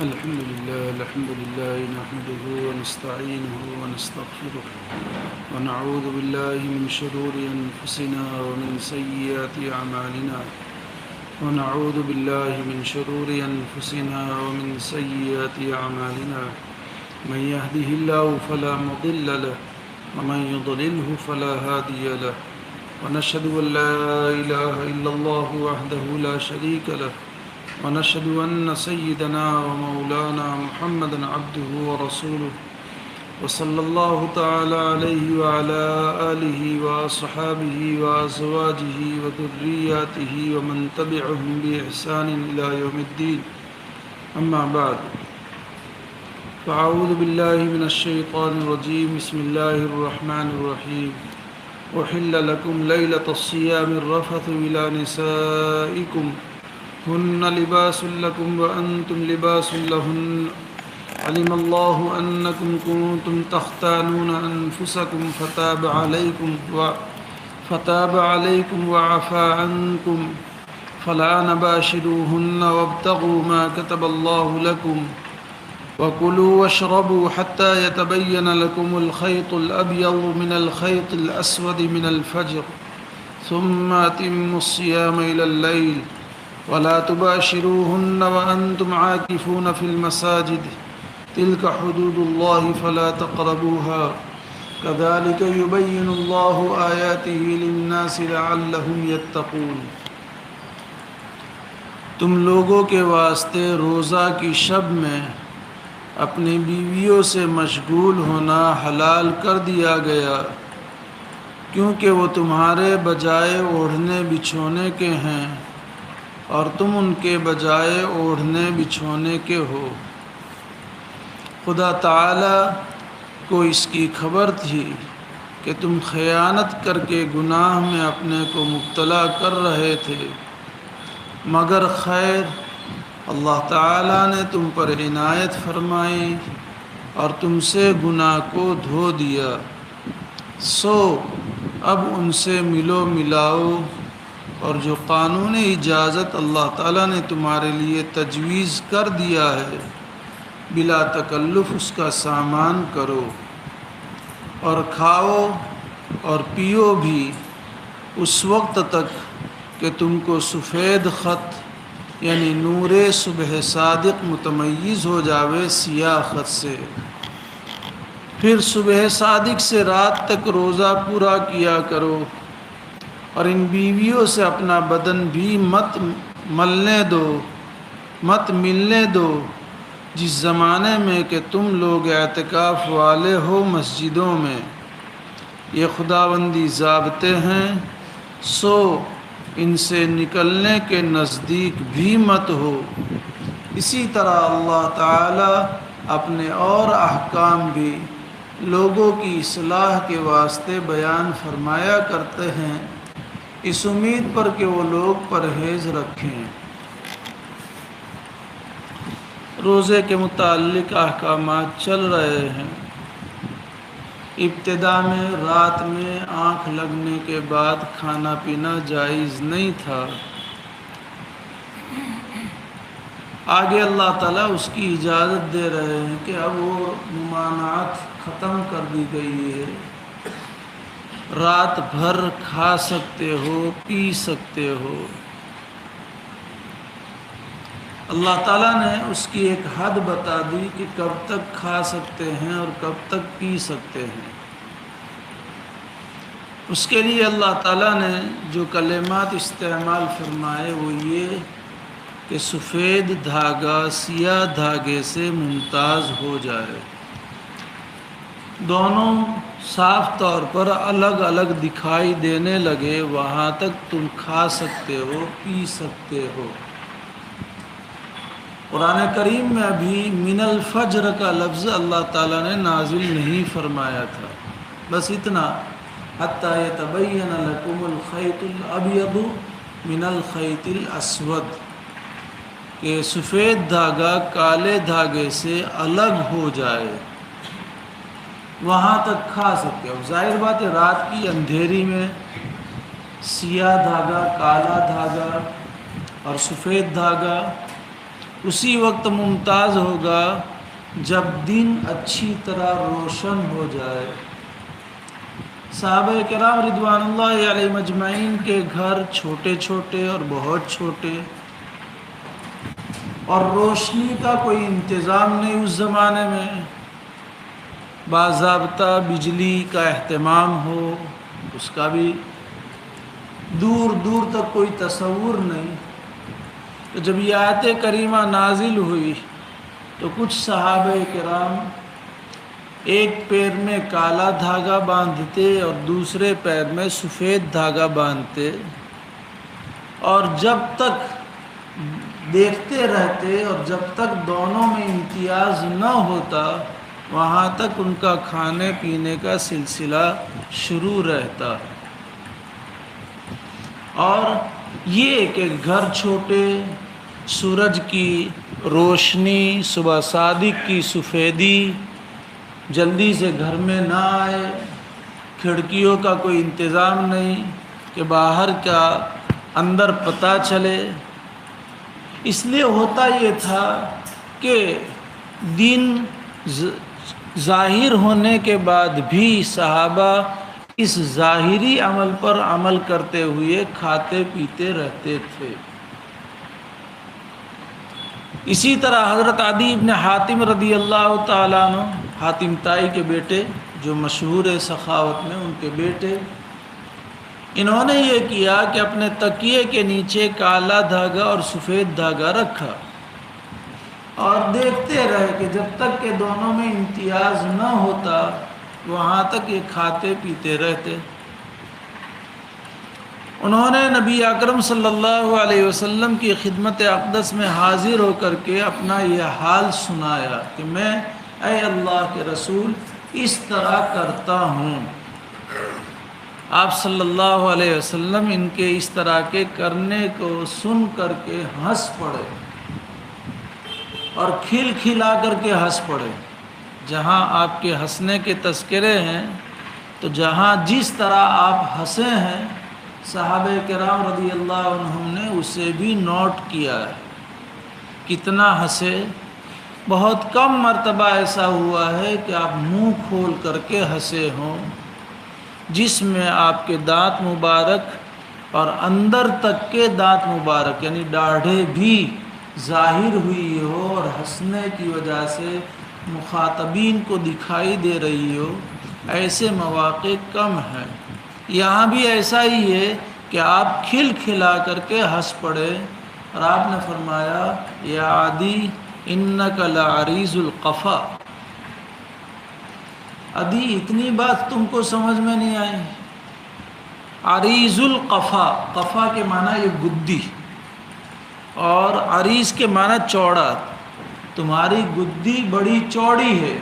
الحمد لله نحمده ونستعينه ونستغفره ونعوذ بالله من شرور أنفسنا ومن سيئات أعمالنا ونعوذ بالله من شرور أنفسنا ومن سيئات أعمالنا من يهده الله فلا مضل له ومن يضلله فلا هادي له ونشهد أن لا إله إلا الله وحده لا شريك له ونشهد أن سيدنا ومولانا محمدا عبده ورسوله وصلى الله تعالى عليه وعلى آله وأصحابه وأزواجه وذرياته ومن تبعهم بإحسان إلى يوم الدين أما بعد فأعوذ بالله من الشيطان الرجيم بسم الله الرحمن الرحيم أحل لكم ليلة الصيام الرفث إلى نسائكم هن لباس لكم وأنتم لباس لهن علم الله أنكم كنتم تختانون أنفسكم فتاب عليكم وعفى عنكم فالآن باشروهن وابتغوا ما كتب الله لكم وكلوا واشربوا حتى يتبين لكم الخيط الأبيض من الخيط الأسود من الفجر ثم أتموا الصيام إلى الليل ولا تباشروهن وأنتم عاكفون في المساجد تلك حدود الله فلا تقربوها كذلك يبين الله آياته للناس لعلهم يتقون۔ تم لوگوں کے واسطے روزہ کی شب میں اپنی بیویوں سے مشغول ہونا حلال کر دیا گیا، کیونکہ وہ تمہارے بجائے اوڑھنے بچھونے کے ہیں اور تم ان کے بجائے اوڑھنے بچھونے کے ہو۔ خدا تعالی کو اس کی خبر تھی کہ تم خیانت کر کے گناہ میں اپنے کو مبتلا کر رہے تھے، مگر خیر اللہ تعالی نے تم پر عنایت فرمائی اور تم سے گناہ کو دھو دیا، سو اب ان سے ملو ملاؤ، اور جو قانون اجازت اللہ تعالیٰ نے تمہارے لیے تجویز کر دیا ہے بلا تکلف اس کا سامان کرو، اور کھاؤ اور پیو بھی اس وقت تک کہ تم کو سفید خط یعنی نور صبح صادق متمیز ہو جاوے سیاہ خط سے۔ پھر صبح صادق سے رات تک روزہ پورا کیا کرو، اور ان بیویوں سے اپنا بدن بھی مت ملنے دو جس زمانے میں کہ تم لوگ اعتکاف والے ہو مسجدوں میں۔ یہ خداوندی ضابطے ہیں، سو ان سے نکلنے کے نزدیک بھی مت ہو۔ اسی طرح اللہ تعالی اپنے اور احکام بھی لوگوں کی اصلاح کے واسطے بیان فرمایا کرتے ہیں، اس امید پر کہ وہ لوگ پرہیز رکھیں۔ روزے کے متعلق احکامات چل رہے ہیں۔ ابتدا میں رات میں آنکھ لگنے کے بعد کھانا پینا جائز نہیں تھا، آگے اللہ تعالیٰ اس کی اجازت دے رہے ہیں کہ اب وہ ممانعت ختم کر دی گئی ہے، رات بھر کھا سکتے ہو پی سکتے ہو۔ اللہ تعالیٰ نے اس کی ایک حد بتا دی کہ کب تک کھا سکتے ہیں اور کب تک پی سکتے ہیں۔ اس کے لیے اللہ تعالیٰ نے جو کلمات استعمال فرمائے وہ یہ کہ سفید دھاگا سیاہ دھاگے سے ممتاز ہو جائے، دونوں صاف طور پر الگ الگ دکھائی دینے لگے، وہاں تک تم کھا سکتے ہو پی سکتے ہو۔ قرآن کریم میں ابھی من الفجر کا لفظ اللہ تعالیٰ نے نازل نہیں فرمایا تھا، بس اتنا حتی یتبین لکم الخیط الابیض من الخیط الاسود، کہ سفید دھاگا کالے دھاگے سے الگ ہو جائے، وہاں تک کھا سکتے ہو۔ ظاہر بات ہے رات کی اندھیری میں سیاہ دھاگا، کالا دھاگا اور سفید دھاگا اسی وقت ممتاز ہوگا جب دن اچھی طرح روشن ہو جائے۔ صحابہ کرام رضوان اللہ علیہ مجمعین کے گھر چھوٹے چھوٹے اور بہت چھوٹے، اور روشنی کا کوئی انتظام نہیں اس زمانے میں، باضابطہ بجلی کا اہتمام ہو اس کا بھی دور دور تک کوئی تصور نہیں۔ تو جب یہ آیت کریمہ نازل ہوئی تو کچھ صحابہ کرام ایک پیر میں کالا دھاگا باندھتے اور دوسرے پیر میں سفید دھاگا باندھتے، اور جب تک دیکھتے رہتے اور جب تک دونوں میں امتیاز نہ ہوتا وہاں تک ان کا کھانے پینے کا سلسلہ شروع رہتا۔ اور یہ کہ گھر چھوٹے، سورج کی روشنی، صبح صادق کی سفیدی جلدی سے گھر میں نہ آئے، کھڑکیوں کا کوئی انتظام نہیں کہ باہر کا اندر پتہ چلے، اس لیے ہوتا یہ تھا کہ دن ظاہر ہونے کے بعد بھی صحابہ اس ظاہری عمل پر عمل کرتے ہوئے کھاتے پیتے رہتے تھے۔ اسی طرح حضرت عدی بن حاتم رضی اللہ تعالیٰ عنہ، حاتم طائی کے بیٹے جو مشہور ہے سخاوت میں، ان کے بیٹے، انہوں نے یہ کیا کہ اپنے تکیے کے نیچے کالا دھاگا اور سفید دھاگا رکھا اور دیکھتے رہے کہ جب تک کہ دونوں میں امتیاز نہ ہوتا وہاں تک یہ کھاتے پیتے رہتے۔ انہوں نے نبی اکرم صلی اللہ علیہ وسلم کی خدمت اقدس میں حاضر ہو کر کے اپنا یہ حال سنایا کہ میں اے اللہ کے رسول اس طرح کرتا ہوں۔ آپ صلی اللہ علیہ وسلم ان کے اس طرح کے کرنے کو سن کر کے ہنس پڑے اور کھل کھلا کر کے ہنس پڑے۔ جہاں آپ کے ہنسنے کے تذکرے ہیں تو جہاں جس طرح آپ ہنسے ہیں صحابہ کرام رضی اللہ عنہم نے اسے بھی نوٹ کیا ہے، کتنا ہنسے۔ بہت کم مرتبہ ایسا ہوا ہے کہ آپ منہ کھول کر کے ہنسے ہوں، جس میں آپ کے دانت مبارک اور اندر تک کے دانت مبارک یعنی داڑھیں بھی ظاہر ہوئی ہو اور ہنسنے کی وجہ سے مخاطبین کو دکھائی دے رہی ہو، ایسے مواقع کم ہیں۔ یہاں بھی ایسا ہی ہے کہ آپ کھل کھلا کر کے ہنس پڑے اور آپ نے فرمایا یا عدی انک لعریض القفا، عدی اتنی بات تم کو سمجھ میں نہیں آئی؟ عریض القفا، قفا کے معنی یہ گدی اور عریض کے معنی چوڑا، تمہاری گدی بڑی چوڑی ہے۔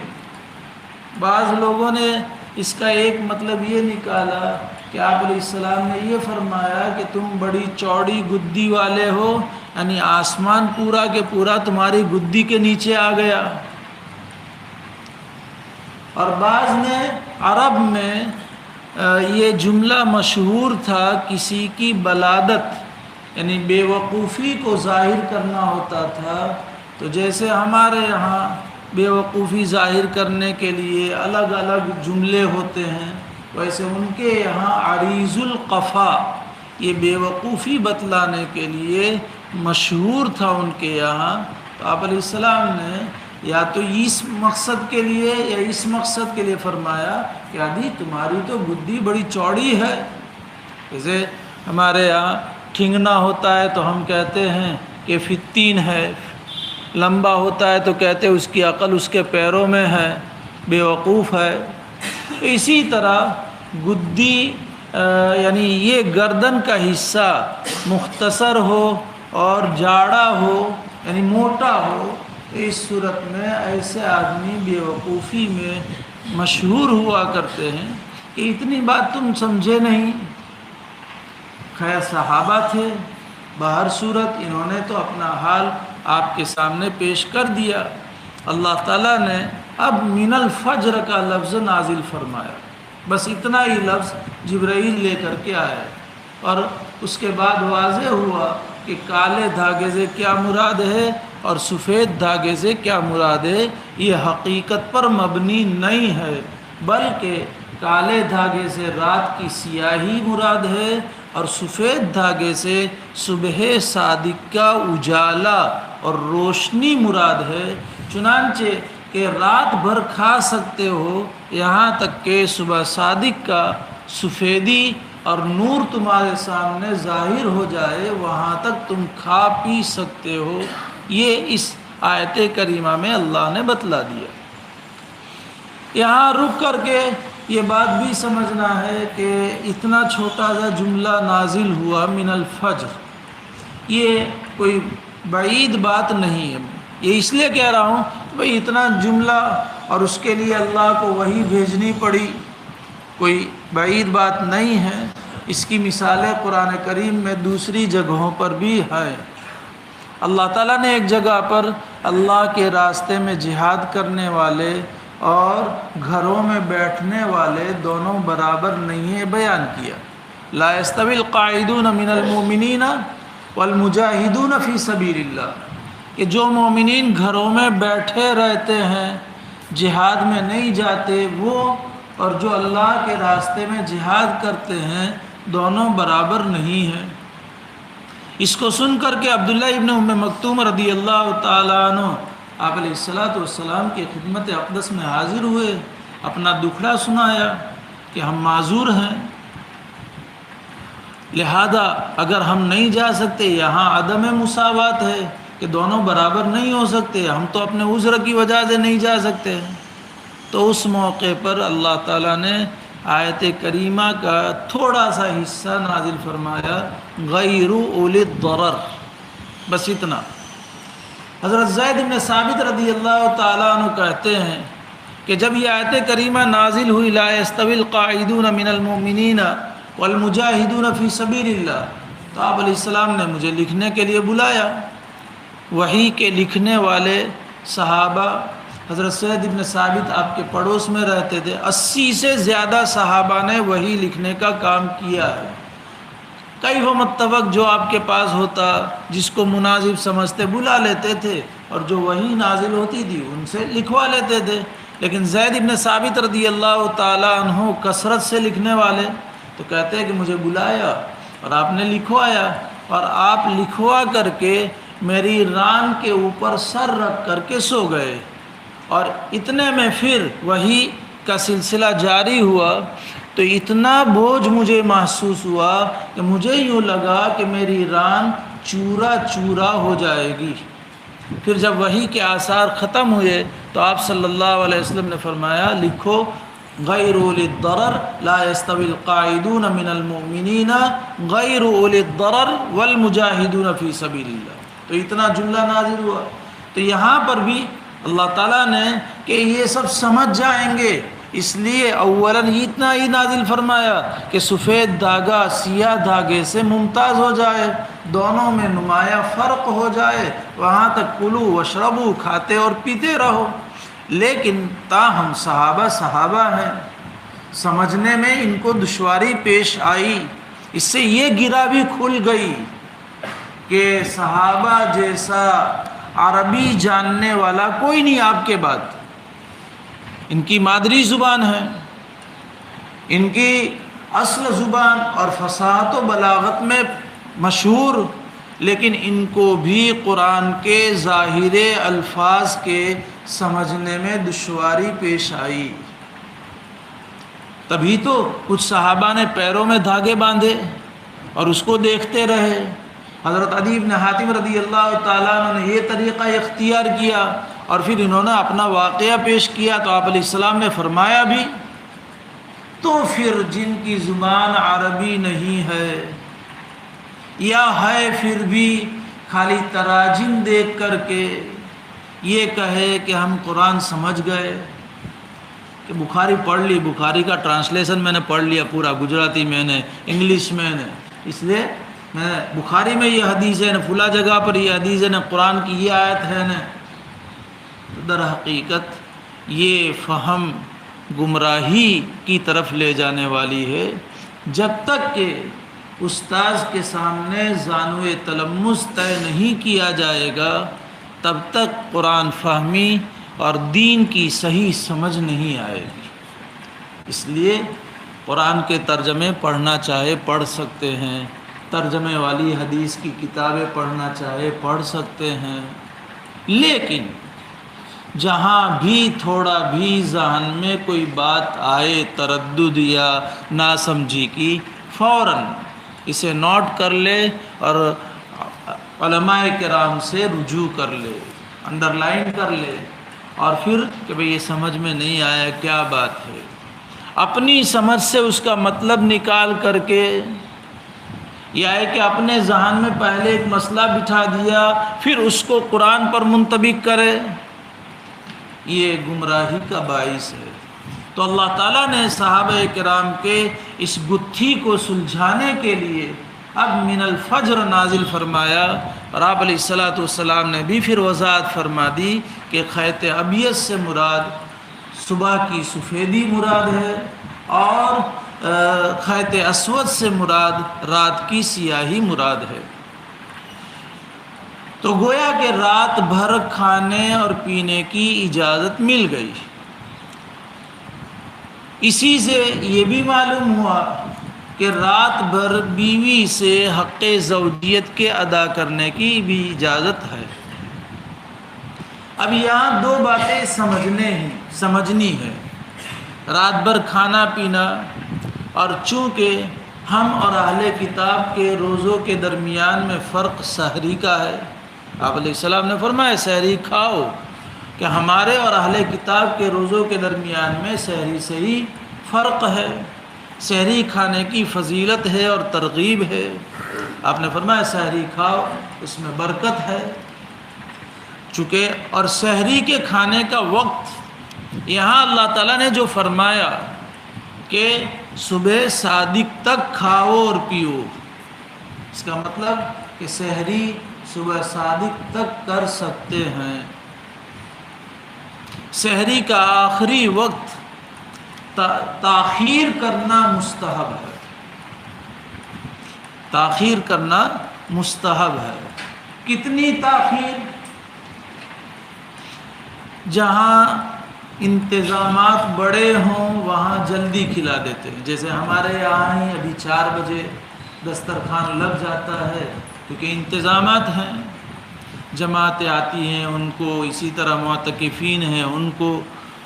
بعض لوگوں نے اس کا ایک مطلب یہ نکالا کہ آپ علیہ السلام نے یہ فرمایا کہ تم بڑی چوڑی گدی والے ہو، یعنی آسمان پورا کے پورا تمہاری گدی کے نیچے آ گیا۔ اور بعض نے عرب میں یہ جملہ مشہور تھا، کسی کی بلادت یعنی بے وقوفی کو ظاہر کرنا ہوتا تھا، تو جیسے ہمارے یہاں بے وقوفی ظاہر کرنے کے لیے الگ الگ جملے ہوتے ہیں، ویسے ان کے یہاں عریض القفا یہ بے وقوفی بتلانے کے لیے مشہور تھا ان کے یہاں۔ تو آپ علیہ السلام نے یا تو اس مقصد کے لیے یا اس مقصد کے لیے فرمایا کہ عدی تمہاری تو گدی بڑی چوڑی ہے۔ جیسے ہمارے یہاں ٹھنگنا ہوتا ہے تو ہم کہتے ہیں کہ فتین ہے، لمبا ہوتا ہے تو کہتے ہیں اس کی عقل اس کے پیروں میں ہے، بے وقوف ہے۔ اسی طرح گدی یعنی یہ گردن کا حصہ مختصر ہو اور جاڑا ہو یعنی موٹا ہو، اس صورت میں ایسے آدمی بے وقوفی میں مشہور ہوا کرتے ہیں کہ اتنی بات تم سمجھے نہیں۔ خیر صحابہ تھے، باہر صورت انہوں نے تو اپنا حال آپ کے سامنے پیش کر دیا۔ اللہ تعالیٰ نے اب من الفجر کا لفظ نازل فرمایا، بس اتنا ہی لفظ جبرائیل لے کر کے آئے، اور اس کے بعد واضح ہوا کہ کالے دھاگے سے کیا مراد ہے، اور سفید دھاگے سے کیا مراد ہے؟ یہ حقیقت پر مبنی نہیں ہے، بلکہ کالے دھاگے سے رات کی سیاہی مراد ہے اور سفید دھاگے سے صبح صادق کا اجالا اور روشنی مراد ہے۔ چنانچہ کہ رات بھر کھا سکتے ہو یہاں تک کہ صبح صادق کا سفیدی اور نور تمہارے سامنے ظاہر ہو جائے، وہاں تک تم کھا پی سکتے ہو۔ یہ اس آیت کریمہ میں اللہ نے بتلا دیا۔ یہاں رک کر کے یہ بات بھی سمجھنا ہے کہ اتنا چھوٹا سا جملہ نازل ہوا من الفجر، یہ کوئی بعید بات نہیں ہے۔ یہ اس لیے کہہ رہا ہوں کہ بھئی اتنا جملہ اور اس کے لیے اللہ کو وحی بھیجنی پڑی، کوئی بعید بات نہیں ہے۔ اس کی مثالیں قرآن کریم میں دوسری جگہوں پر بھی ہے۔ اللہ تعالیٰ نے ایک جگہ پر اللہ کے راستے میں جہاد کرنے والے اور گھروں میں بیٹھنے والے دونوں برابر نہیں ہیں بیان کیا۔ لا یستوی القاعدون من المؤمنین والمجاہدون فی سبیل اللہ، کہ جو مومنین گھروں میں بیٹھے رہتے ہیں جہاد میں نہیں جاتے، وہ اور جو اللہ کے راستے میں جہاد کرتے ہیں دونوں برابر نہیں ہیں۔ اس کو سن کر کے عبداللہ ابن ام مکتوم رضی اللہ تعالیٰ عنہ آپ علیہ السلام کی خدمت اقدس میں حاضر ہوئے، اپنا دکھڑا سنایا کہ ہم معذور ہیں، لہذا اگر ہم نہیں جا سکتے، یہاں عدم مساوات ہے کہ دونوں برابر نہیں ہو سکتے، ہم تو اپنے عذر کی وجہ سے نہیں جا سکتے۔ تو اس موقع پر اللہ تعالیٰ نے آیت کریمہ کا تھوڑا سا حصہ نازل فرمایا، غیر اولی الضرر، بس اتنا۔ حضرت زید بن ثابت رضی اللہ تعالیٰ عنہ کہتے ہیں کہ جب یہ آیت کریمہ نازل ہوئی لا یستوی القاعدون من المؤمنین والمجاہدون فی سبیل اللہ، تو آپ علیہ السلام نے مجھے لکھنے کے لیے بلایا۔ وحی کے لکھنے والے صحابہ، حضرت زید بن ثابت آپ کے پڑوس میں رہتے تھے، 80 سے زیادہ صحابہ نے وحی لکھنے کا کام کیا ہے۔ کئی وہ متفق جو آپ کے پاس ہوتا، جس کو مناسب سمجھتے بلا لیتے تھے، اور جو وحی نازل ہوتی تھی ان سے لکھوا لیتے تھے۔ لیکن زید بن ثابت رضی اللہ تعالیٰ عنہ کثرت سے لکھنے والے، تو کہتے ہیں کہ مجھے بلایا اور آپ نے لکھوایا، اور آپ لکھوا کر کے میری ران کے اوپر سر رکھ کر کے سو گئے، اور اتنے میں پھر وحی کا سلسلہ جاری ہوا۔ تو اتنا بوجھ مجھے محسوس ہوا کہ مجھے یوں لگا کہ میری ران چورا چورا ہو جائے گی۔ پھر جب وحی کے آثار ختم ہوئے تو آپ صلی اللہ علیہ وسلم نے فرمایا لکھو غیر اولی الضرر لا یستوی القاعدون من المؤمنین غیر اولی الضرر والمجاہدون فی سبیل اللہ۔ تو اتنا جملہ نازل ہوا۔ تو یہاں پر بھی اللہ تعالیٰ نے کہ یہ سب سمجھ جائیں گے، اس لیے اولاً اتنا ہی نازل فرمایا کہ سفید دھاگا سیاہ دھاگے سے ممتاز ہو جائے، دونوں میں نمایاں فرق ہو جائے، وہاں تک کلو وشربو، کھاتے اور پیتے رہو۔ لیکن تاہم صحابہ ہیں، سمجھنے میں ان کو دشواری پیش آئی، اس سے یہ گرہ بھی کھل گئی کہ صحابہ جیسا عربی جاننے والا کوئی نہیں آپ کے بعد۔ ان کی مادری زبان ہے، ان کی اصل زبان اور فصاحت و بلاغت میں مشہور، لیکن ان کو بھی قرآن کے ظاہر الفاظ کے سمجھنے میں دشواری پیش آئی۔ تبھی تو کچھ صحابہ نے پیروں میں دھاگے باندھے اور اس کو دیکھتے رہے۔ حضرت عدی بن حاتم رضی اللہ تعالیٰ عنہ نے یہ طریقہ اختیار کیا، اور پھر انہوں نے اپنا واقعہ پیش کیا تو آپ علیہ السلام نے فرمایا بھی، تو پھر جن کی زبان عربی نہیں ہے یا ہے پھر بھی خالی تراجم دیکھ کر کے یہ کہے کہ ہم قرآن سمجھ گئے، کہ بخاری پڑھ لی، بخاری کا ٹرانسلیشن میں نے پڑھ لیا پورا، گجراتی میں نے، انگلش میں نے، اس لیے میں بخاری میں یہ حدیث ہے نا، فلاں جگہ پر یہ حدیث ہے نا، قرآن کی یہ آیت ہے نا۔ در حقیقت یہ فہم گمراہی کی طرف لے جانے والی ہے، جب تک کہ استاذ کے سامنے زانو تلمس طے نہیں کیا جائے گا تب تک قرآن فہمی اور دین کی صحیح سمجھ نہیں آئے گی۔ اس لیے قرآن کے ترجمے پڑھنا چاہے پڑھ سکتے ہیں، ترجمے والی حدیث کی کتابیں پڑھنا چاہے پڑھ سکتے ہیں، لیکن جہاں بھی تھوڑا بھی ذہن میں کوئی بات آئے تردد یا ناسمجھی کی، فوراً اسے نوٹ کر لے اور علماء کرام سے رجوع کر لے، انڈر لائن کر لے، اور پھر کہ بھئی یہ سمجھ میں نہیں آیا کیا بات ہے، اپنی سمجھ سے اس کا مطلب نکال کر کے، یا ہے کہ اپنے ذہن میں پہلے ایک مسئلہ بٹھا دیا پھر اس کو قرآن پر منطبق کرے، یہ گمراہی کا باعث ہے۔ تو اللہ تعالیٰ نے صحابہ کرام کے اس گتھی کو سلجھانے کے لیے اب من الفجر نازل فرمایا، اور آپ علیہ الصلاۃ والسلام نے بھی پھر وضاحت فرما دی کہ خیط ابیض سے مراد صبح کی سفیدی مراد ہے، اور خیط اسود سے مراد رات کی سیاہی مراد ہے۔ تو گویا کہ رات بھر کھانے اور پینے کی اجازت مل گئی۔ اسی سے یہ بھی معلوم ہوا کہ رات بھر بیوی سے حق زوجیت کے ادا کرنے کی بھی اجازت ہے۔ اب یہاں دو باتیں سمجھنی ہے، رات بھر کھانا پینا، اور چونکہ ہم اور اہل کتاب کے روزوں کے درمیان میں فرق سحری کا ہے، آپ علیہ السلام نے فرمایا سحری کھاؤ، کہ ہمارے اور اہل کتاب کے روزوں کے درمیان میں سحری سے ہی فرق ہے، سحری کھانے کی فضیلت ہے اور ترغیب ہے، آپ نے فرمایا سحری کھاؤ، اس میں برکت ہے۔ چونکہ اور سحری کے کھانے کا وقت یہاں اللہ تعالیٰ نے جو فرمایا کہ صبح صادق تک کھاؤ اور پیو، اس کا مطلب کہ سحری صبح صادق تک کر سکتے ہیں۔ سحری کا آخری وقت تاخیر کرنا مستحب ہے، تاخیر کرنا مستحب ہے۔ کتنی تاخیر؟ جہاں انتظامات بڑے ہوں وہاں جلدی کھلا دیتے ہیں، جیسے ہمارے یہاں ہی ابھی 4 بجے دسترخوان لگ جاتا ہے، کیونکہ انتظامات ہیں، جماعتیں آتی ہیں ان کو، اسی طرح معتکفین ہیں ان کو،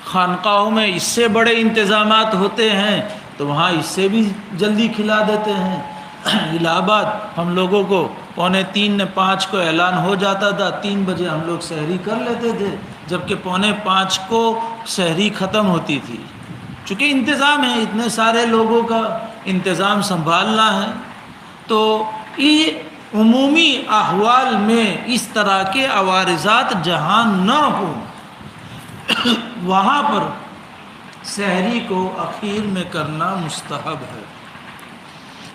خانقاہوں میں اس سے بڑے انتظامات ہوتے ہیں تو وہاں اس سے بھی جلدی کھلا دیتے ہیں۔ الہ آباد ہم لوگوں کو 4:45 نے 5 کو اعلان ہو جاتا تھا، 3 بجے ہم لوگ سحری کر لیتے تھے، جبکہ 4:45 کو سحری ختم ہوتی تھی۔ چونکہ انتظام ہے، اتنے سارے لوگوں کا انتظام سنبھالنا ہے، تو یہ عمومی احوال میں اس طرح کے عوارضات جہاں نہ ہوں وہاں پر سحری کو اخیر میں کرنا مستحب ہے۔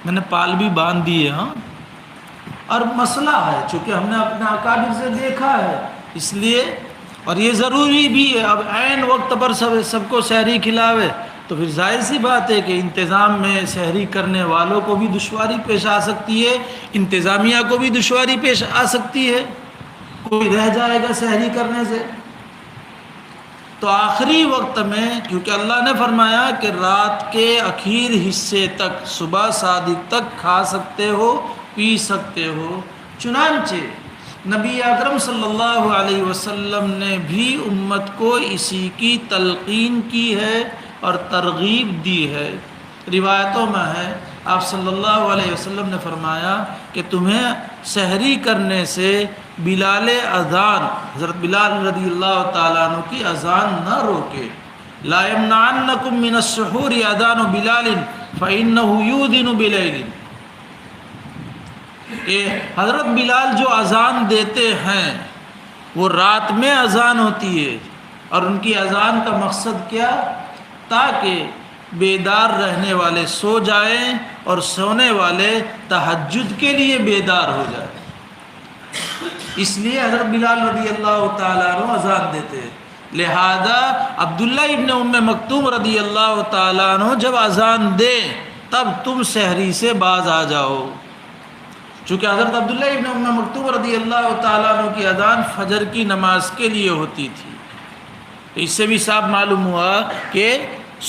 میں نے پال بھی باندھ دیے، ہاں، اور مسئلہ ہے چونکہ ہم نے اپنے اکابر سے دیکھا ہے، اس لیے، اور یہ ضروری بھی ہے۔ اب عین وقت پر سب کو سحری کھلاوے تو پھر ظاہر سی بات ہے کہ انتظام میں سحری کرنے والوں کو بھی دشواری پیش آ سکتی ہے، انتظامیہ کو بھی دشواری پیش آ سکتی ہے، کوئی رہ جائے گا سحری کرنے سے۔ تو آخری وقت میں، کیونکہ اللہ نے فرمایا کہ رات کے اخیر حصے تک صبح صادق تک کھا سکتے ہو پی سکتے ہو، چنانچہ نبی اکرم صلی اللہ علیہ وسلم نے بھی امت کو اسی کی تلقین کی ہے اور ترغیب دی ہے۔ روایتوں میں ہے آپ صلی اللہ علیہ وسلم نے فرمایا کہ تمہیں سحری کرنے سے بلال اذان، حضرت بلال رضی اللہ تعالیٰ عنہ کی اذان نہ روکے، لا یمنعنکم من السحور اذان بلال فإنہ یؤذن بلیل، کہ حضرت بلال جو اذان دیتے ہیں وہ رات میں اذان ہوتی ہے، اور ان کی اذان کا مقصد کیا؟ تاکہ بیدار رہنے والے سو جائیں اور سونے والے تہجد کے لیے بیدار ہو جائیں، اس لیے حضرت بلال رضی اللہ تعالیٰ عنہ اذان دیتے ہیں۔ لہذا عبداللہ ابن ام مکتوم رضی اللہ تعالیٰ عنہ جب اذان دیں تب تم سحری سے باز آ جاؤ، چونکہ حضرت عبداللہ ابن ام مکتوم رضی اللہ تعالیٰ عنہ کی اذان فجر کی نماز کے لیے ہوتی تھی، تو اس سے بھی صاف معلوم ہوا کہ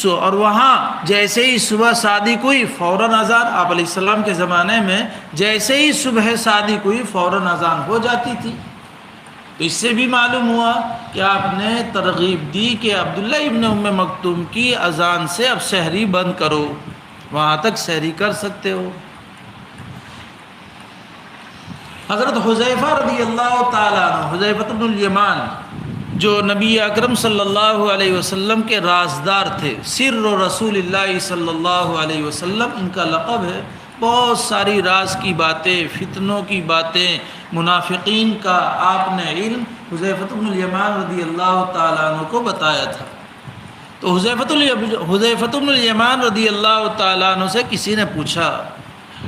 اور وہاں جیسے ہی صبح صادق ہوئی فوراً اذان، آپ علیہ السلام کے زمانے میں جیسے ہی صبح صادق ہوئی فوراً اذان ہو جاتی تھی، تو اس سے بھی معلوم ہوا کہ آپ نے ترغیب دی کہ عبداللہ ابن ام مکتوم کی اذان سے اب سحری بند کرو، وہاں تک سحری کر سکتے ہو۔ حضرت حذیفہ رضی اللہ تعالیٰ عنہ، حذیفہ بن الیمان، جو نبی اکرم صلی اللہ علیہ وسلم کے رازدار تھے، سر رسول اللہ صلی اللہ علیہ وسلم ان کا لقب ہے، بہت ساری راز کی باتیں، فتنوں کی باتیں، منافقین کا آپ نے علم حذیفہ بن الیمان رضی اللہ تعالیٰ عنہ کو بتایا تھا۔ تو حذیفہ بن الیمان رضی اللہ تعالیٰ عنہ سے کسی نے پوچھا،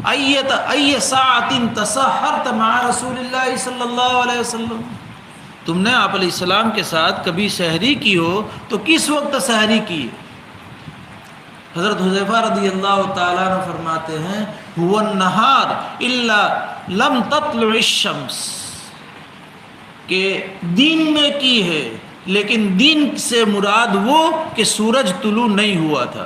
ای ساعۃ تسحرت مع رسول اللہ صلی اللہ علیہ وسلم، تم نے آپ علیہ السلام کے ساتھ کبھی سحری کی ہو تو کس وقت سحری کی؟ حضرت حذیفہ رضی اللہ تعالیٰ عنہ فرماتے ہیں، هو النہار الا لم تطلع الشمس، کہ دن میں کی ہے لیکن دن سے مراد وہ کہ سورج طلوع نہیں ہوا تھا،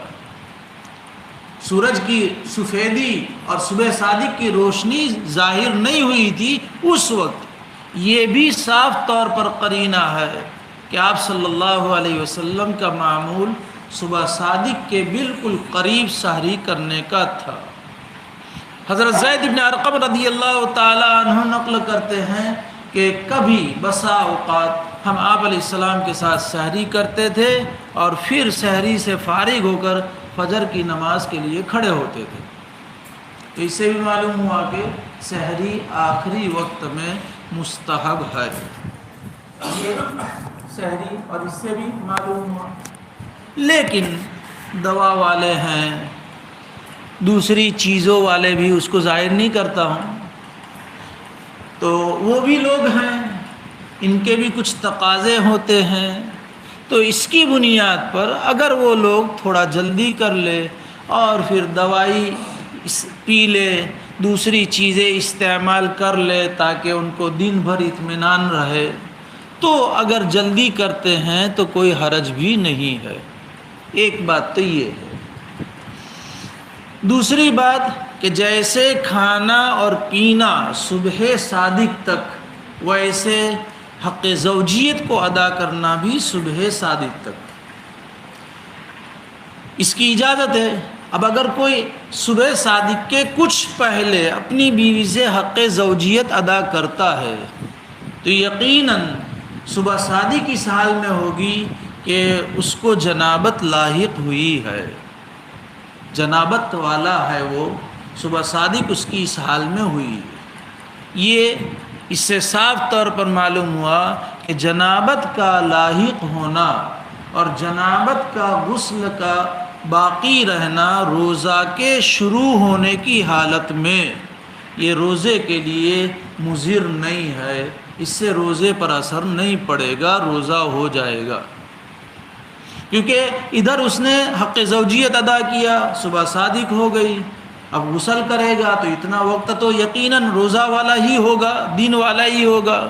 سورج کی سفیدی اور صبح صادق کی روشنی ظاہر نہیں ہوئی تھی اس وقت۔ یہ بھی صاف طور پر قرینہ ہے کہ آپ صلی اللہ علیہ وسلم کا معمول صبح صادق کے بالکل قریب سحری کرنے کا تھا۔ حضرت زید بن ارقم رضی اللہ تعالی عنہ نقل کرتے ہیں کہ کبھی بسا اوقات ہم آپ علیہ السلام کے ساتھ سحری کرتے تھے اور پھر سحری سے فارغ ہو کر فجر کی نماز کے لیے کھڑے ہوتے تھے۔ تو اس سے بھی معلوم ہوا کہ سحری آخری وقت میں مستحب ہے، سحری، اور اس سے بھی معلوم ہوا۔ لیکن دوا والے ہیں، دوسری چیزوں والے بھی، اس کو ظاہر نہیں کرتا ہوں، تو وہ بھی لوگ ہیں، ان کے بھی کچھ تقاضے ہوتے ہیں، تو اس کی بنیاد پر اگر وہ لوگ تھوڑا جلدی کر لے اور پھر دوائی پی لے، دوسری چیزیں استعمال کر لے تاکہ ان کو دن بھر اطمینان رہے، تو اگر جلدی کرتے ہیں تو کوئی حرج بھی نہیں ہے۔ ایک بات تو یہ ہے۔ دوسری بات کہ جیسے کھانا اور پینا صبح صادق تک، ویسے حق زوجیت کو ادا کرنا بھی صبح صادق تک، اس کی اجازت ہے۔ اب اگر کوئی صبح صادق کے کچھ پہلے اپنی بیوی سے حق زوجیت ادا کرتا ہے تو یقیناً صبح صادق اس حال میں ہوگی کہ اس کو جنابت لاحق ہوئی ہے، جنابت والا ہے وہ، صبح صادق اس کی اس حال میں ہوئی۔ یہ اس سے صاف طور پر معلوم ہوا کہ جنابت کا لاحق ہونا اور جنابت کا غسل کا باقی رہنا روزہ کے شروع ہونے کی حالت میں یہ روزے کے لیے مضر نہیں ہے، اس سے روزے پر اثر نہیں پڑے گا، روزہ ہو جائے گا، کیونکہ ادھر اس نے حق زوجیت ادا کیا، صبح صادق ہو گئی، اب غسل کرے گا تو اتنا وقت تو یقیناً روزہ والا ہی ہوگا، دین والا ہی ہوگا۔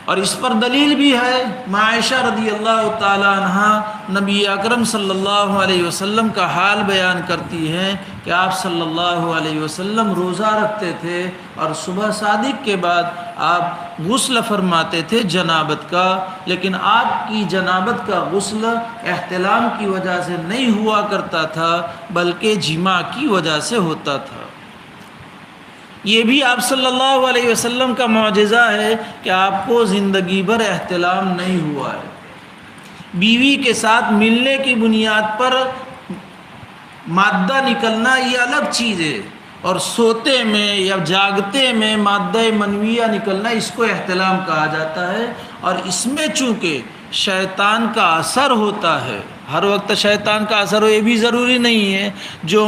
اور اس پر دلیل بھی ہے، عائشہ رضی اللہ تعالی عنہ نبی اکرم صلی اللہ علیہ وسلم کا حال بیان کرتی ہیں کہ آپ صلی اللہ علیہ وسلم روزہ رکھتے تھے اور صبح صادق کے بعد آپ غسل فرماتے تھے جنابت کا، لیکن آپ کی جنابت کا غسل احتلام کی وجہ سے نہیں ہوا کرتا تھا بلکہ جماع کی وجہ سے ہوتا تھا۔ یہ بھی آپ صلی اللہ علیہ وسلم کا معجزہ ہے کہ آپ کو زندگی بھر احتلام نہیں ہوا ہے۔ بیوی کے ساتھ ملنے کی بنیاد پر مادہ نکلنا یہ الگ چیز ہے، اور سوتے میں یا جاگتے میں مادہ منویہ نکلنا اس کو احتلام کہا جاتا ہے۔ اور اس میں چونکہ شیطان کا اثر ہوتا ہے، ہر وقت شیطان کا اثر ہو یہ بھی ضروری نہیں ہے، جو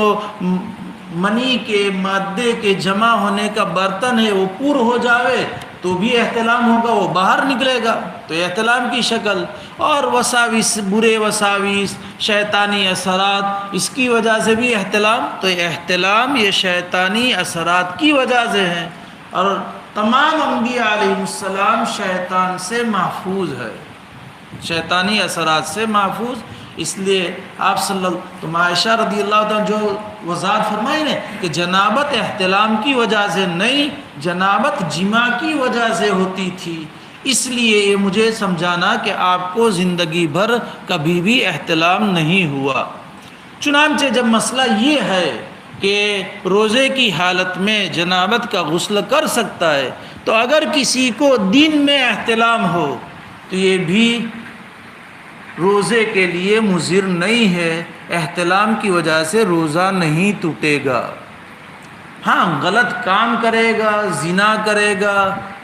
منی کے مادے کے جمع ہونے کا برتن ہے وہ پور ہو جاوے تو بھی احتلام ہوگا، وہ باہر نکلے گا تو احتلام کی شکل، اور وساوس، برے وساوس، شیطانی اثرات، اس کی وجہ سے بھی احتلام، تو احتلام یہ شیطانی اثرات کی وجہ سے ہے، اور تمام انبیاء علیہ السلام شیطان سے محفوظ ہے، شیطانی اثرات سے محفوظ، اس لیے آپ تو عائشہ رضی اللہ عنہ جو وضاحت فرمائی نے کہ جنابت احتلام کی وجہ سے نہیں، جنابت جماع کی وجہ سے ہوتی تھی، اس لیے یہ مجھے سمجھانا کہ آپ کو زندگی بھر کبھی بھی احتلام نہیں ہوا۔ چنانچہ جب مسئلہ یہ ہے کہ روزے کی حالت میں جنابت کا غسل کر سکتا ہے، تو اگر کسی کو دن میں احتلام ہو تو یہ بھی روزے کے لیے مضر نہیں ہے، احتلام کی وجہ سے روزہ نہیں ٹوٹے گا۔ ہاں غلط کام کرے گا، زنا کرے گا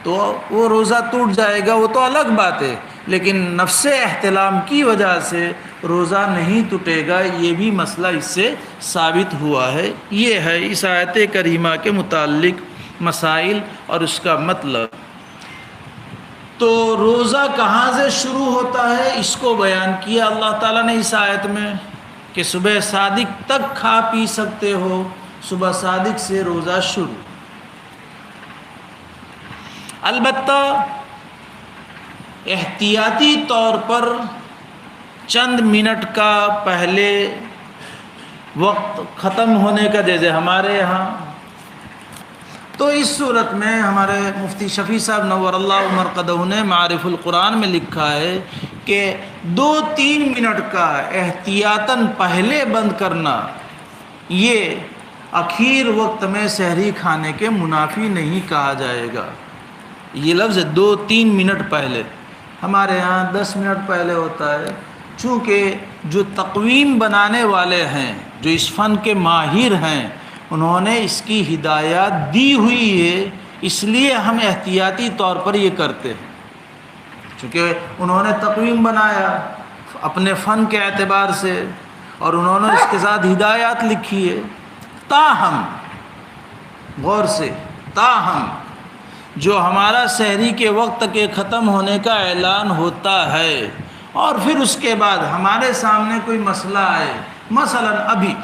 تو وہ روزہ ٹوٹ جائے گا، وہ تو الگ بات ہے، لیکن نفس احتلام کی وجہ سے روزہ نہیں ٹوٹے گا، یہ بھی مسئلہ اس سے ثابت ہوا ہے۔ یہ ہے اس آیت کریمہ کے متعلق مسائل اور اس کا مطلب۔ تو روزہ کہاں سے شروع ہوتا ہے اس کو بیان کیا اللہ تعالیٰ نے اس آیت میں کہ صبح صادق تک کھا پی سکتے ہو، صبح صادق سے روزہ شروع۔ البتہ احتیاطی طور پر چند منٹ کا پہلے وقت ختم ہونے کا، جیسے ہمارے یہاں، تو اس صورت میں ہمارے مفتی شفیع صاحب نور اللہ مرقدہ نے معارف القرآن میں لکھا ہے کہ 2-3 منٹ کا احتیاطاً پہلے بند کرنا یہ اخیر وقت میں سحری کھانے کے منافی نہیں کہا جائے گا۔ یہ لفظ 2-3 منٹ پہلے، ہمارے یہاں 10 منٹ پہلے ہوتا ہے، چونکہ جو تقویم بنانے والے ہیں، جو اس فن کے ماہر ہیں، انہوں نے اس کی ہدایات دی ہوئی ہے، اس لیے ہم احتیاطی طور پر یہ کرتے ہیں، چونکہ انہوں نے تقویم بنایا اپنے فن کے اعتبار سے، اور انہوں نے اس کے ساتھ ہدایات لکھی ہے۔ تاہم غور سے، تاہم جو ہمارا سحری کے وقت کے ختم ہونے کا اعلان ہوتا ہے اور پھر اس کے بعد ہمارے سامنے کوئی مسئلہ آئے، مثلا ابھی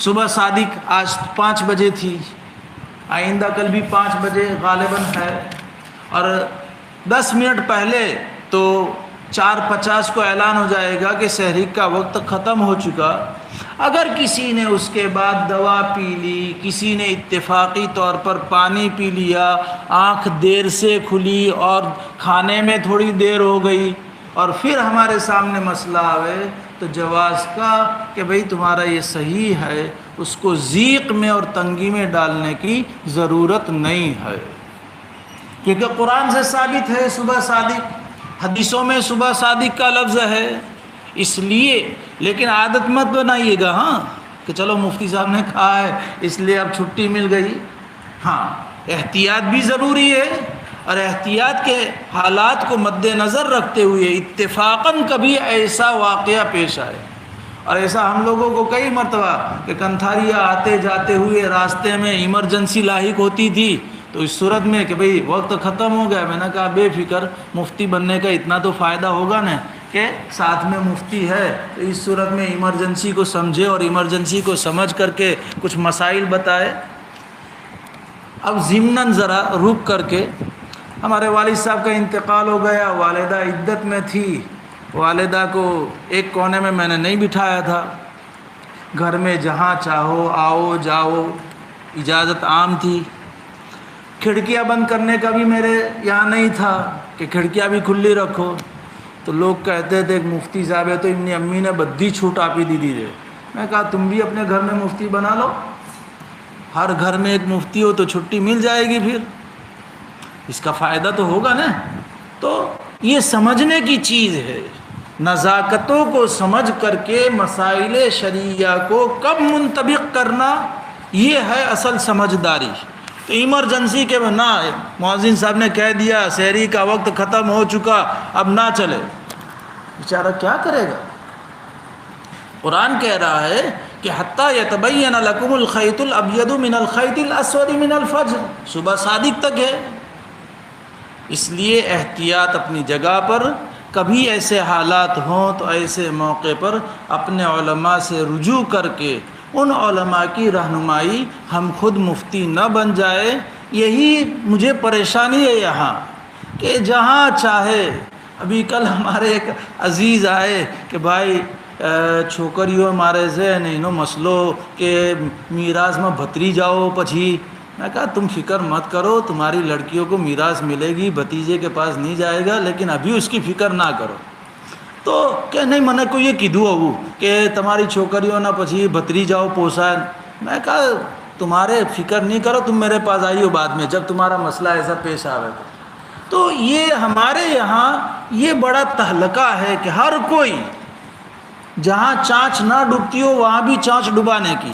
صبح صادق آج 5 بجے تھی، آئندہ کل بھی 5 بجے غالباً ہے، اور 10 منٹ پہلے تو 4:50 کو اعلان ہو جائے گا کہ سحری کا وقت ختم ہو چکا۔ اگر کسی نے اس کے بعد دوا پی لی، کسی نے اتفاقی طور پر پانی پی لیا، آنکھ دیر سے کھلی اور کھانے میں تھوڑی دیر ہو گئی، اور پھر ہمارے سامنے مسئلہ آوے، تو جواز کا کہ بھئی تمہارا یہ صحیح ہے، اس کو ضیق میں اور تنگی میں ڈالنے کی ضرورت نہیں ہے، کیونکہ قرآن سے ثابت ہے صبح صادق، حدیثوں میں صبح صادق کا لفظ ہے، اس لیے۔ لیکن عادت مت بنائیے گا ہاں کہ چلو مفتی صاحب نے کہا ہے اس لیے اب چھٹی مل گئی۔ ہاں احتیاط بھی ضروری ہے، اور احتیاط کے حالات کو مد نظر رکھتے ہوئے اتفاقاً کبھی ایسا واقعہ پیش آئے، اور ایسا ہم لوگوں کو کئی مرتبہ کہ کنتھاریا آتے جاتے ہوئے راستے میں ایمرجنسی لاحق ہوتی تھی، تو اس صورت میں کہ بھئی وقت ختم ہو گیا، میں نے کہا بے فکر، مفتی بننے کا اتنا تو فائدہ ہوگا نا کہ ساتھ میں مفتی ہے، تو اس صورت میں ایمرجنسی کو سمجھے اور ایمرجنسی کو سمجھ کر کے کچھ مسائل بتائے۔ اب ضمناً ذرا رک کر کے، ہمارے والد صاحب کا انتقال ہو گیا، والدہ عدت میں تھی، والدہ کو ایک کونے میں نے نہیں بٹھایا تھا، گھر میں جہاں چاہو آؤ جاؤ اجازت عام تھی، کھڑکیاں بند کرنے کا بھی میرے یہاں نہیں تھا کہ کھڑکیاں بھی کھلی رکھو، تو لوگ کہتے تھے کہ مفتی صاحب ہے تو اپنی امی نے بدی چھوٹ آپ ہی دی دیجیے۔ میں کہا تم بھی اپنے گھر میں مفتی بنا لو، ہر گھر میں ایک مفتی ہو تو چھٹی مل جائے گی، پھر اس کا فائدہ تو ہوگا نا۔ تو یہ سمجھنے کی چیز ہے، نزاکتوں کو سمجھ کر کے مسائل شرعیہ کو کب منطبق کرنا، یہ ہے اصل سمجھداری۔ تو ایمرجنسی کے نہ، مؤذن صاحب نے کہہ دیا سحری کا وقت ختم ہو چکا، اب نہ چلے، بیچارہ کیا کرے گا؟ قرآن کہہ رہا ہے کہ حتیٰ یتبین لکم الخیط الابید من الخیط الاسود من الفجر، صبح صادق تک ہے۔ اس لیے احتیاط اپنی جگہ پر، کبھی ایسے حالات ہوں تو ایسے موقع پر اپنے علماء سے رجوع کر کے ان علماء کی رہنمائی، ہم خود مفتی نہ بن جائے۔ یہی مجھے پریشانی ہے یہاں کہ جہاں چاہے، ابھی کل ہمارے ایک عزیز آئے کہ بھائی چھوکریوں ہمارے سے نہیں نو مسئلو کہ میراث میں بھتری جاؤ پچھی۔ میں کہا تم فکر مت کرو، تمہاری لڑکیوں کو میراث ملے گی، بھتیجے کے پاس نہیں جائے گا، لیکن ابھی اس کی فکر نہ کرو۔ تو کہ نہیں منع کو یہ کیدو ہو کہ تمہاری چھوکریوں نہ پچھی بھتری جاؤ پوسائن۔ میں کہا تمہارے فکر نہیں کرو، تم میرے پاس آئیو بعد میں جب تمہارا مسئلہ ایسا پیش آئے گا۔ تو یہ ہمارے یہاں یہ بڑا تہلکہ ہے کہ ہر کوئی جہاں چانچ نہ ڈوبتی ہو وہاں بھی چانچ ڈبانے کی۔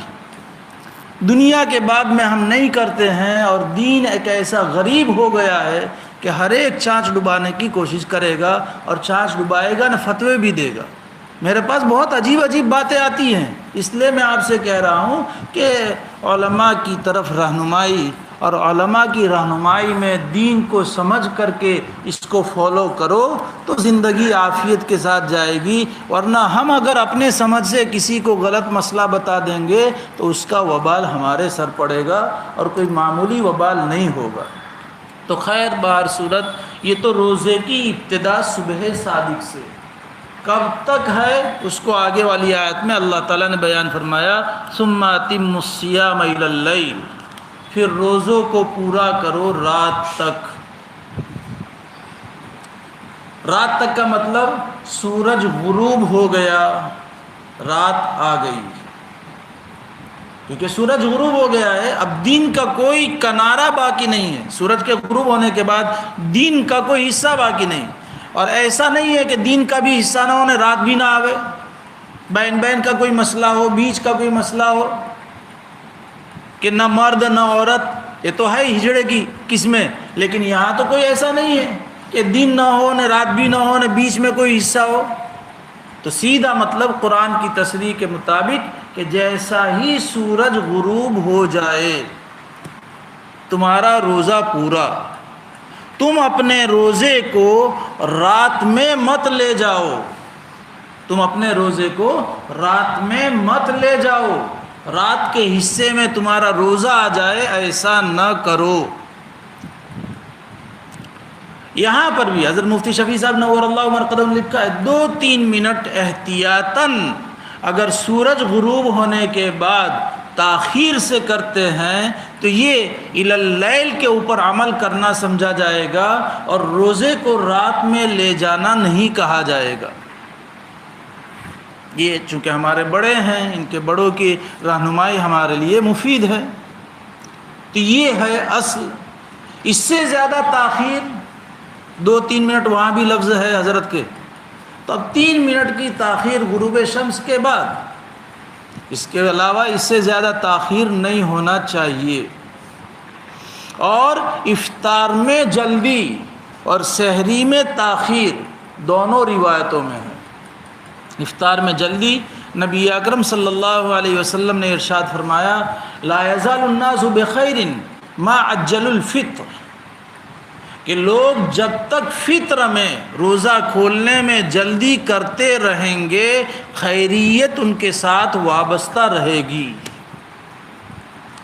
دنیا کے بعد میں ہم نہیں کرتے ہیں، اور دین ایک ایسا غریب ہو گیا ہے کہ ہر ایک چانچ ڈبانے کی کوشش کرے گا، اور چانچ ڈبائے گا نہ فتوے بھی دے گا۔ میرے پاس بہت عجیب عجیب باتیں آتی ہیں، اس لیے میں آپ سے کہہ رہا ہوں کہ علماء کی طرف رہنمائی، اور علماء کی رہنمائی میں دین کو سمجھ کر کے اس کو فالو کرو تو زندگی عافیت کے ساتھ جائے گی، ورنہ ہم اگر اپنے سمجھ سے کسی کو غلط مسئلہ بتا دیں گے تو اس کا وبال ہمارے سر پڑے گا، اور کوئی معمولی وبال نہیں ہوگا۔ تو خیر بہر صورت یہ تو روزے کی ابتدا صبح صادق سے کب تک ہے اس کو آگے والی آیت میں اللہ تعالیٰ نے بیان فرمایا، ثم اتموا الصیام الی اللیل، پھر روزوں کو پورا کرو رات تک۔ رات تک کا مطلب سورج غروب ہو گیا، رات آ گئی، کیونکہ سورج غروب ہو گیا ہے، اب دن کا کوئی کنارہ باقی نہیں ہے۔ سورج کے غروب ہونے کے بعد دن کا کوئی حصہ باقی نہیں، اور ایسا نہیں ہے کہ دن کا بھی حصہ نہ ہونے رات بھی نہ آوے، بین کا کوئی مسئلہ ہو، بیچ کا کوئی مسئلہ ہو کہ نہ مرد نہ عورت، یہ تو ہے ہجڑے کی قسمیں، لیکن یہاں تو کوئی ایسا نہیں ہے کہ دن نہ ہو نہ رات بھی نہ ہو نہ بیچ میں کوئی حصہ ہو۔ تو سیدھا مطلب قرآن کی تصریح کے مطابق کہ جیسا ہی سورج غروب ہو جائے تمہارا روزہ پورا، تم اپنے روزے کو رات میں مت لے جاؤ، تم اپنے روزے کو رات میں مت لے جاؤ، رات کے حصے میں تمہارا روزہ آ جائے، ایسا نہ کرو۔ یہاں پر بھی حضرت مفتی شفیع صاحب نور اللہ مرقدہم نے لکھا ہے 2-3 منٹ احتیاطاً اگر سورج غروب ہونے کے بعد تاخیر سے کرتے ہیں تو یہ الی اللیل کے اوپر عمل کرنا سمجھا جائے گا، اور روزے کو رات میں لے جانا نہیں کہا جائے گا۔ یہ چونکہ ہمارے بڑے ہیں، ان کے بڑوں کی رہنمائی ہمارے لیے مفید ہے، تو یہ ہے اصل۔ اس سے زیادہ تاخیر 2-3 منٹ وہاں بھی لفظ ہے حضرت کے، تو اب 3 منٹ کی تاخیر غروب شمس کے بعد، اس کے علاوہ اس سے زیادہ تاخیر نہیں ہونا چاہیے۔ اور افطار میں جلدی اور سحری میں تاخیر دونوں روایتوں میں ہے۔ افطار میں جلدی، نبی اکرم صلی اللہ علیہ وسلم نے ارشاد فرمایا لا یزال الناس بخیر ما عجل الفطر، کہ لوگ جب تک فطر میں روزہ کھولنے میں جلدی کرتے رہیں گے خیریت ان کے ساتھ وابستہ رہے گی۔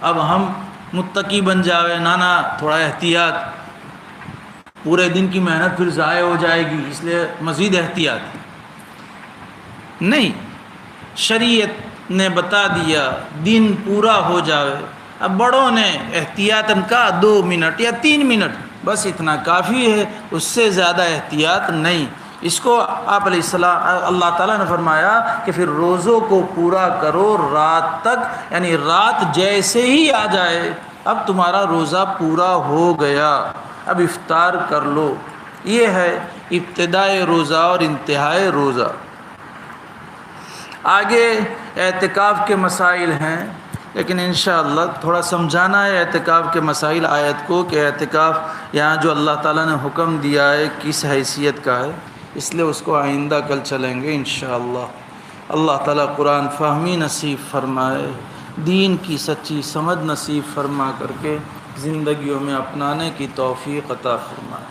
اب ہم متقی بن جاوے، نانا تھوڑا احتیاط، پورے دن کی محنت پھر ضائع ہو جائے گی، اس لیے مزید احتیاط نہیں، شریعت نے بتا دیا دن پورا ہو جاوے۔ اب بڑوں نے احتیاطاً کہا 2 منٹ یا 3 منٹ، بس اتنا کافی ہے، اس سے زیادہ احتیاط نہیں۔ اس کو آپ علیہ السلام اللہ تعالیٰ نے فرمایا کہ پھر روزوں کو پورا کرو رات تک، یعنی رات جیسے ہی آ جائے اب تمہارا روزہ پورا ہو گیا، اب افطار کر لو۔ یہ ہے ابتدائے روزہ اور انتہائے روزہ۔ آگے اعتکاف کے مسائل ہیں، لیکن انشاءاللہ تھوڑا سمجھانا ہے اعتکاف کے مسائل آیت کو، کہ اعتکاف یہاں جو اللہ تعالیٰ نے حکم دیا ہے کس حیثیت کا ہے، اس لیے اس کو آئندہ کل چلیں گے انشاءاللہ۔ اللہ تعالیٰ قرآن فہمی نصیب فرمائے، دین کی سچی سمجھ نصیب فرما کر کے زندگیوں میں اپنانے کی توفیق عطا فرمائے۔